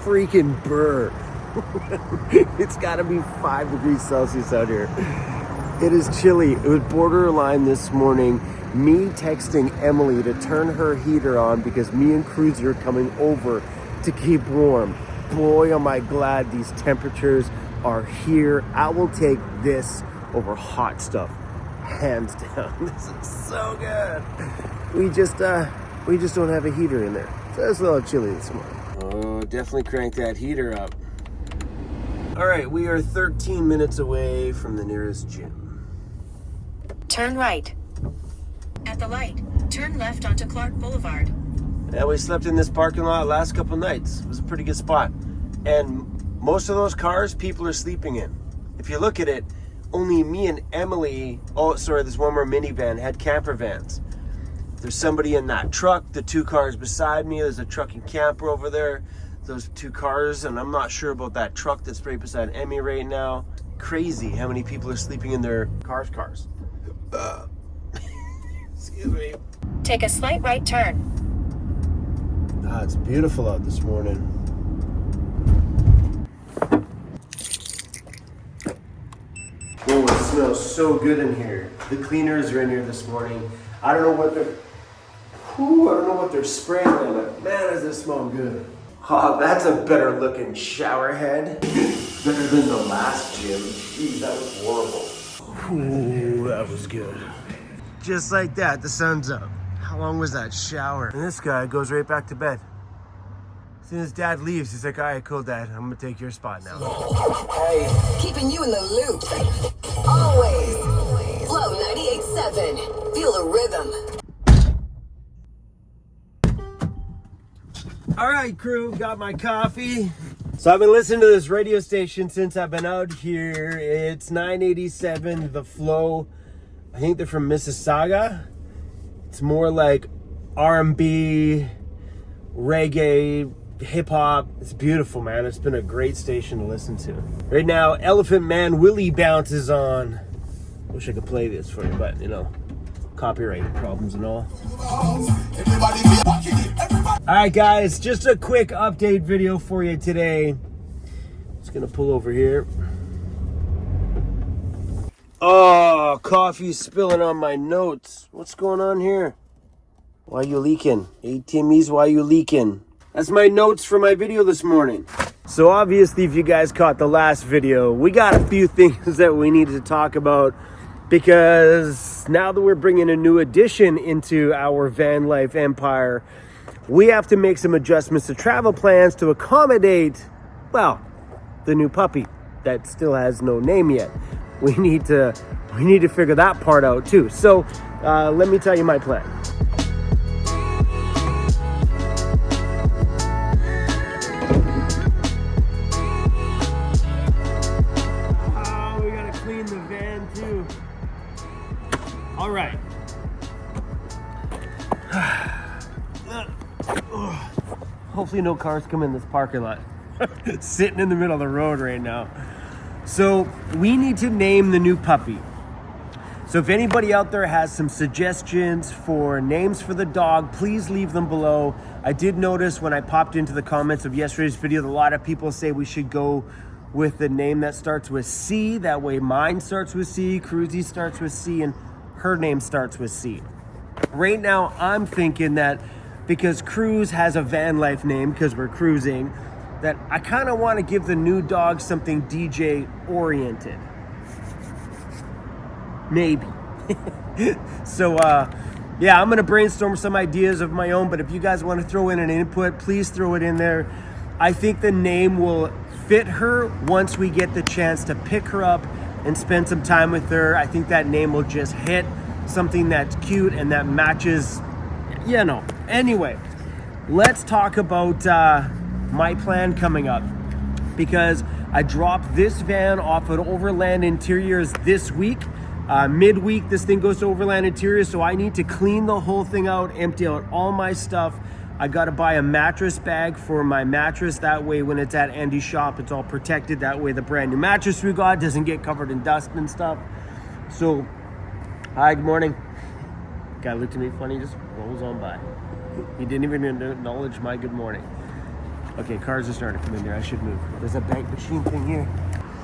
freaking burr. It's gotta be 5 degrees Celsius out here. It is chilly. It was borderline this morning. Me texting Emily to turn her heater on because me and Cruiser are coming over to keep warm. Boy, am I glad these temperatures are here. I will take this over hot stuff, hands down. This is so good. We just don't have a heater in there, so it's a little chilly this morning. Oh, definitely crank that heater up. All right, we are 13 minutes away from the nearest gym. Turn right. At the light, turn left onto Clark Boulevard. Yeah, we slept in this parking lot last couple nights. It was a pretty good spot. And most of those cars, people are sleeping in. If you look at it, only me and Emily, there's one more minivan, had camper vans. There's somebody in that truck, the 2 cars beside me, there's a truck and camper over there. Those 2 cars, and I'm not sure about that truck that's right beside Emmy right now. Crazy how many people are sleeping in their cars. Excuse me. Take a slight right turn. Ah, it's beautiful out this morning. Oh, it smells so good in here. The cleaners are in here this morning. I don't know what they're spraying on, but man, does this smell good. Oh, that's a better looking shower head. Better than the last gym. Jeez, that was horrible. Ooh, that was good. Just like that, the sun's up. How long was that shower? And this guy goes right back to bed. As soon as Dad leaves, he's like, all right, cool, Dad. I'm gonna take your spot now. Hey. Keeping you in the loop. Always. Flow 98.7. Feel the rhythm. All right, crew, got my coffee. So I've been listening to this radio station since I've been out here. It's 987, The Flow. I think they're from Mississauga. It's more like R&B, reggae, hip hop. It's beautiful, man. It's been a great station to listen to. Right now, Elephant Man Willie bounces on. Wish I could play this for you, but copyright problems and all. Alright guys, just a quick update video for you today. Just gonna pull over here. Oh, coffee's spilling on my notes. What's going on here? Why you leaking? Hey Timmy's, why you leaking? That's my notes for my video this morning. So obviously, if you guys caught the last video, we got a few things that we needed to talk about, because now that we're bringing a new addition into our van life empire, we have to make some adjustments to travel plans to accommodate, well, the new puppy that still has no name yet. We need to figure that part out too. So let me tell you my plan. Oh, we gotta clean the van too. All right. Hopefully no cars come in this parking lot. Sitting in the middle of the road right now. So we need to name the new puppy. So if anybody out there has some suggestions for names for the dog, please leave them below. I did notice when I popped into the comments of yesterday's video that a lot of people say we should go with the name that starts with C. That way mine starts with C, Cruzy starts with C, and her name starts with C. Right now I'm thinking that because Cruise has a van life name because we're cruising, that I kind of want to give the new dog something DJ oriented. Maybe. So yeah, I'm gonna brainstorm some ideas of my own, but if you guys want to throw in an input, please throw it in there. I think the name will fit her once we get the chance to pick her up and spend some time with her. I think that name will just hit something that's cute and that matches, Anyway, let's talk about my plan coming up, because I dropped this van off at Overland Interiors this week. Midweek, this thing goes to Overland Interiors, so I need to clean the whole thing out, empty out all my stuff. I got to buy a mattress bag for my mattress. That way, when it's at Andy's shop, it's all protected. That way, the brand new mattress we got doesn't get covered in dust and stuff. So, hi, good morning. Guy looked at me funny, just rolls on by. He didn't even acknowledge my good morning. Okay, cars are starting to come in there. I should move. There's a bank machine thing here.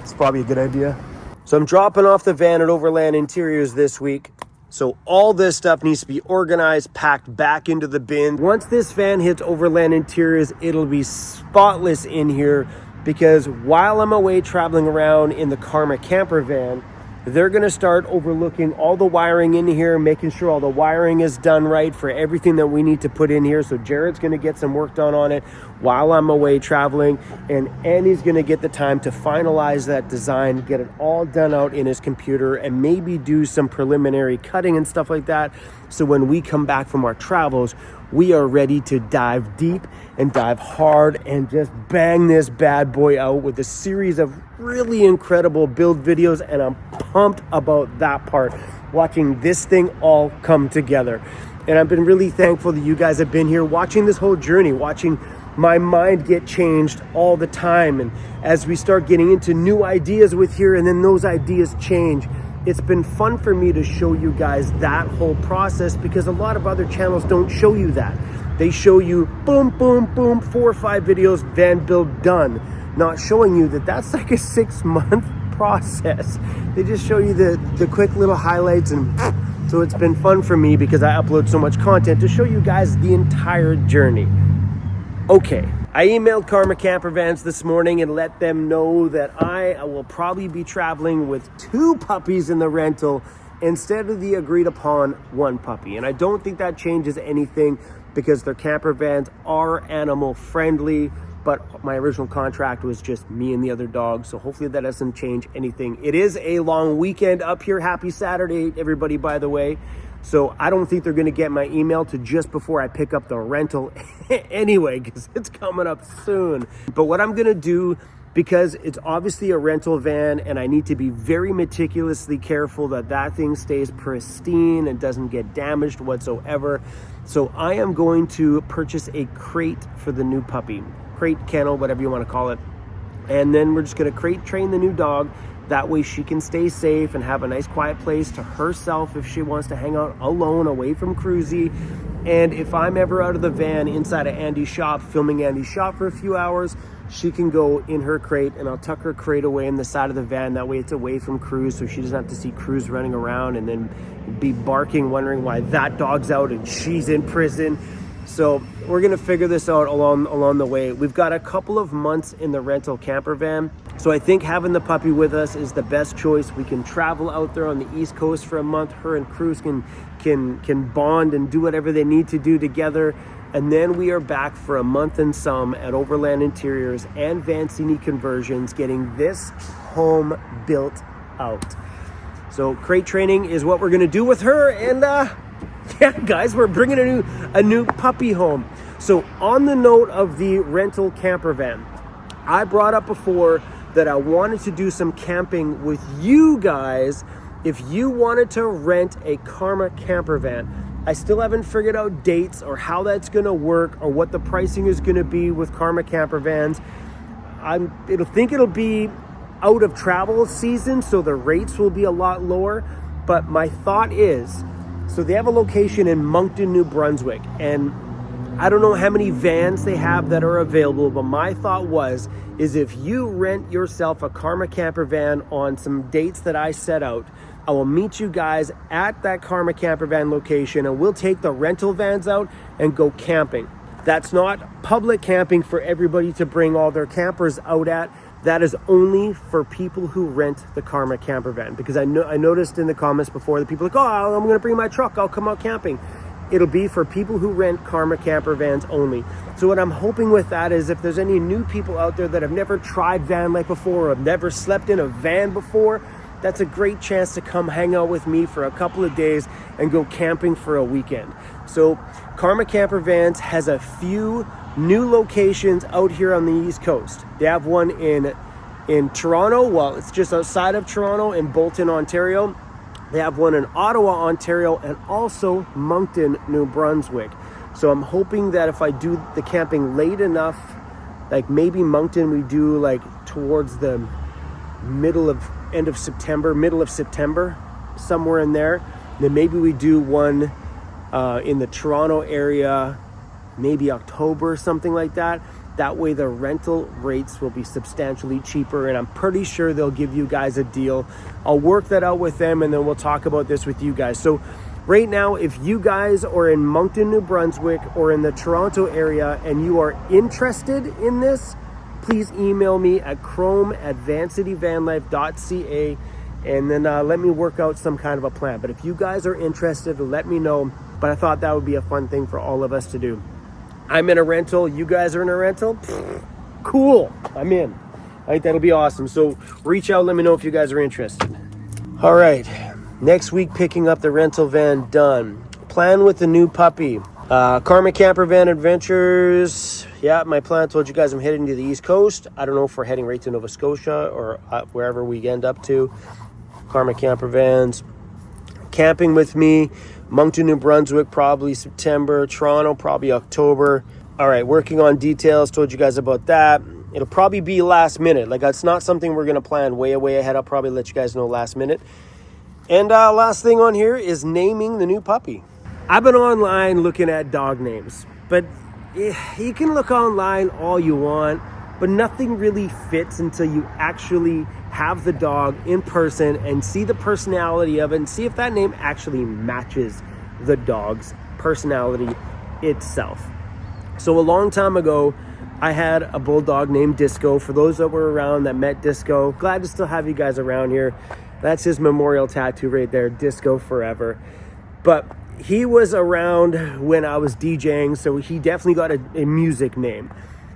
It's probably a good idea. So I'm dropping off the van at Overland Interiors this week. So all this stuff needs to be organized, packed back into the bin. Once this van hits Overland Interiors, it'll be spotless in here, because while I'm away traveling around in the Karma camper van, they're going to start overlooking all the wiring in here, making sure all the wiring is done right for everything that we need to put in here. So Jared's going to get some work done on it while I'm away traveling, and Andy's going to get the time to finalize that design, get it all done out in his computer, and maybe do some preliminary cutting and stuff like that. So when we come back from our travels, we are ready to dive deep and dive hard and just bang this bad boy out with a series of really incredible build videos. And I'm pumped about that part, watching this thing all come together. And I've been really thankful that you guys have been here watching this whole journey, watching my mind get changed all the time. And as we start getting into new ideas with here, and then those ideas change, it's been fun for me to show you guys that whole process, because a lot of other channels don't show you that. They show you boom, boom, boom, 4 or 5 videos, van build done, not showing you that that's like a 6-month process. They just show you the quick little highlights. And so it's been fun for me, because I upload so much content, to show you guys the entire journey. Okay, I emailed Karma Camper Vans this morning and let them know that I will probably be traveling with 2 puppies in the rental instead of the agreed upon 1 puppy. And I don't think that changes anything, because their camper vans are animal friendly, but my original contract was just me and the other dog. So hopefully that doesn't change anything. It is a long weekend up here. Happy Saturday, everybody, by the way. So I don't think they're going to get my email to just before I pick up the rental anyway, because it's coming up soon. But what I'm going to do, because it's obviously a rental van and I need to be very meticulously careful that that thing stays pristine and doesn't get damaged whatsoever. So I am going to purchase a crate for the new puppy, crate, kennel, whatever you want to call it. And then we're just going to crate train the new dog. That way she can stay safe and have a nice quiet place to herself if she wants to hang out alone away from Cruzy. And if I'm ever out of the van inside of Andy's shop, filming Andy's shop for a few hours, she can go in her crate, and I'll tuck her crate away in the side of the van. That way it's away from Cruz, so she doesn't have to see Cruz running around and then be barking, wondering why that dog's out and she's in prison. So we're going to figure this out along the way. We've got a couple of months in the rental camper van, so I think having the puppy with us is the best choice. We can travel out there on the East Coast for a month. Her and Cruz can bond and do whatever they need to do together. And then we are back for a month and some at Overland Interiors and Vancity Conversions, getting this home built out. So crate training is what we're going to do with her. And yeah, guys, we're bringing a new puppy home. So on the note of the rental camper van, I brought up before that I wanted to do some camping with you guys if you wanted to rent a Karma camper van. I still haven't figured out dates or how that's going to work or what the pricing is going to be with Karma camper vans. It'll be out of travel season, so the rates will be a lot lower. But my thought is, so they have a location in Moncton, New Brunswick, and I don't know how many vans they have that are available, but my thought is if you rent yourself a Karma camper van on some dates that I set out, I will meet you guys at that Karma camper van location, and we'll take the rental vans out and go camping. That's not public camping for everybody to bring all their campers out at. That is only for people who rent the Karma camper van, because I noticed in the comments before that people are like, oh, I'm going to bring my truck, I'll come out camping. It'll be for people who rent Karma camper vans only. So what I'm hoping with that is if there's any new people out there that have never tried van life before or have never slept in a van before, that's a great chance to come hang out with me for a couple of days and go camping for a weekend. So Karma Camper Vans has a few new locations out here on the East Coast. They have one in Toronto, well, it's just outside of Toronto in Bolton, Ontario. They have one in Ottawa, Ontario, and also Moncton, New Brunswick. So I'm hoping that if I do the camping late enough, like maybe Moncton we do like towards the middle of September, somewhere in there. Then maybe we do one in the Toronto area, maybe October, something like that. That way the rental rates will be substantially cheaper, and I'm pretty sure they'll give you guys a deal. I'll work that out with them, and then we'll talk about this with you guys. So right now, if you guys are in Moncton, New Brunswick, or in the Toronto area and you are interested in this, please email me at chrome@vancityvanlife.ca, and then let me work out some kind of a plan. But if you guys are interested, let me know. But I thought that would be a fun thing for all of us to do. I'm in a rental. You guys are in a rental? Cool. I'm in. I think that'll be awesome. So reach out. Let me know if you guys are interested. All right. Next week, picking up the rental van done. Plan with the new puppy. Karma Camper Van Adventures. Yeah, my plan, told you guys I'm heading to the East Coast. I don't know if we're heading right to Nova Scotia or wherever we end up to. Karma Camper Vans. Camping with me. Moncton, New Brunswick, probably September. Toronto, probably October. All right, working on details. Told you guys about that. It'll probably be last minute. Like, it's not something we're going to plan way ahead. I'll probably let you guys know last minute. And last thing on here is naming the new puppy. I've been online looking at dog names, but you can look online all you want, but nothing really fits until you actually have the dog in person and see the personality of it and see if that name actually matches the dog's personality itself. So a long time ago, I had a bulldog named Disco. For those that were around that met Disco, glad to still have you guys around here. That's his memorial tattoo right there, Disco Forever. But he was around when I was DJing, so he definitely got a music name,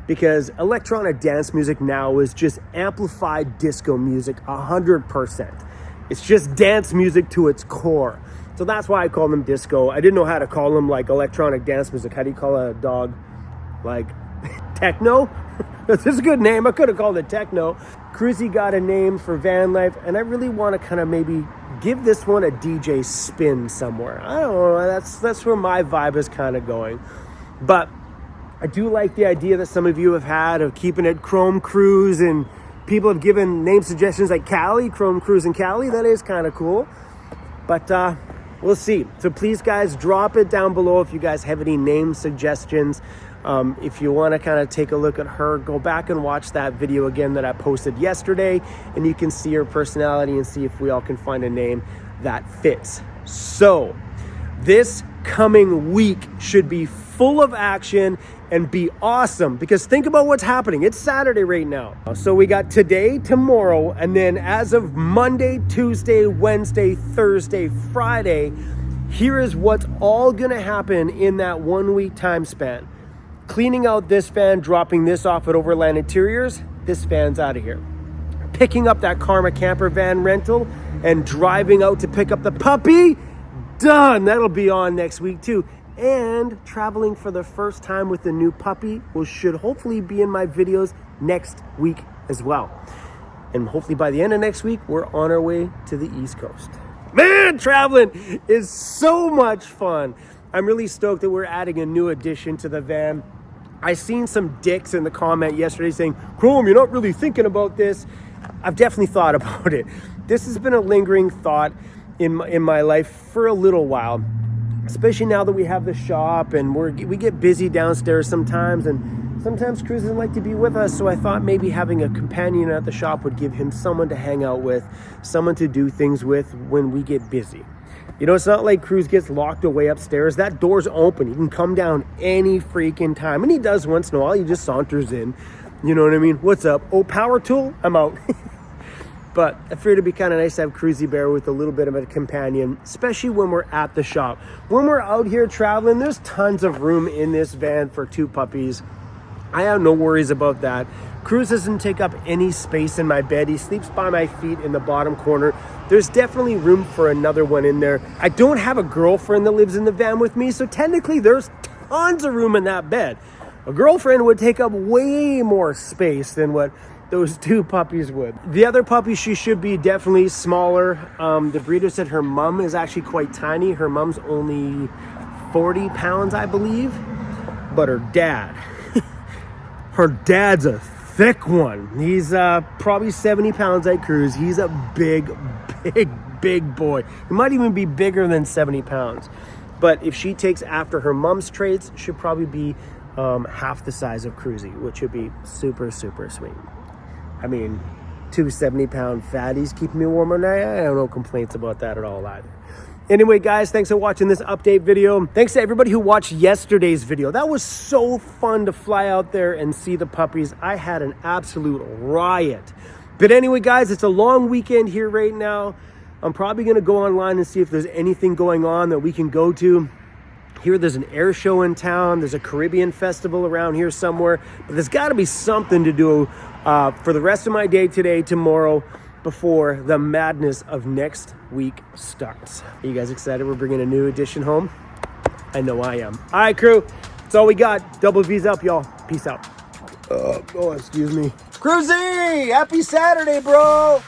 because electronic dance music now is just amplified disco music 100%. It's just dance music to its core. So that's why I called him Disco. I didn't know how to call him like electronic dance music. How do you call a dog? Like techno? This is a good name. I could have called it techno. Cruzy got a name for van life, and I really want to kind of maybe give this one a DJ spin somewhere. I don't know. That's where my vibe is kind of going. But I do like the idea that some of you have had of keeping it Chrome Cruise, and people have given name suggestions like Cali, Chrome Cruise and Cali. That is kind of cool. But we'll see. So please, guys, drop it down below if you guys have any name suggestions. If you want to kind of take a look at her, go back and watch that video again that I posted yesterday, and you can see her personality and see if we all can find a name that fits. So this coming week should be full of action and be awesome, because think about what's happening. It's Saturday right now. So we got today, tomorrow, and then as of Monday, Tuesday, Wednesday, Thursday, Friday, here is what's all gonna happen in that 1 week time span. Cleaning out this van, dropping this off at Overland Interiors, this van's out of here. Picking up that Karma Camper Van rental and driving out to pick up the puppy, done. That'll be on next week too. And traveling for the first time with the new puppy should hopefully be in my videos next week as well. And hopefully by the end of next week, we're on our way to the East Coast. Man, traveling is so much fun. I'm really stoked that we're adding a new addition to the van. I seen some dicks in the comment yesterday saying, Chrome, you're not really thinking about this. I've definitely thought about it. This has been a lingering thought in my life for a little while, especially now that we have the shop and we get busy downstairs sometimes, and sometimes Cruz doesn't like to be with us. So I thought maybe having a companion at the shop would give him someone to hang out with, someone to do things with when we get busy. You know, it's not like Cruz gets locked away upstairs. That door's open. He can come down any freaking time. And he does once in a while. He just saunters in. You know what I mean? What's up? Oh, power tool? I'm out. But I figured it'd be kind of nice to have Cruzy Bear with a little bit of a companion, especially when we're at the shop. When we're out here traveling, there's tons of room in this van for two puppies. I have no worries about that. Cruz doesn't take up any space in my bed. He sleeps by my feet in the bottom corner. There's definitely room for another one in there. I don't have a girlfriend that lives in the van with me, so technically there's tons of room in that bed. A girlfriend would take up way more space than what those two puppies would. The other puppy, she should be definitely smaller. The breeder said her mom is actually quite tiny. Her mom's only 40 pounds, I believe. But her dad's a thick one. He's probably 70 pounds like Cruz. He's a big boy. He might even be bigger than 70 pounds. But if she takes after her mom's traits, she'll probably be half the size of Cruzy, which would be super, super sweet. I mean, 2 70-pound fatties keeping me warm at night. I have no complaints about that at all either. Anyway, guys, thanks for watching this update video. Thanks to everybody who watched yesterday's video. That was so fun to fly out there and see the puppies. I had an absolute riot. But anyway, guys, it's a long weekend here right now. I'm probably going to go online and see if there's anything going on that we can go to. Here, there's an air show in town. There's a Caribbean festival around here somewhere. But there's got to be something to do for the rest of my day today, tomorrow, before the madness of next week starts. Are you guys excited we're bringing a new edition home? I know I am. All right, crew. That's all we got. Double V's up, y'all. Peace out. Oh, excuse me. Cruzy! Happy Saturday, bro!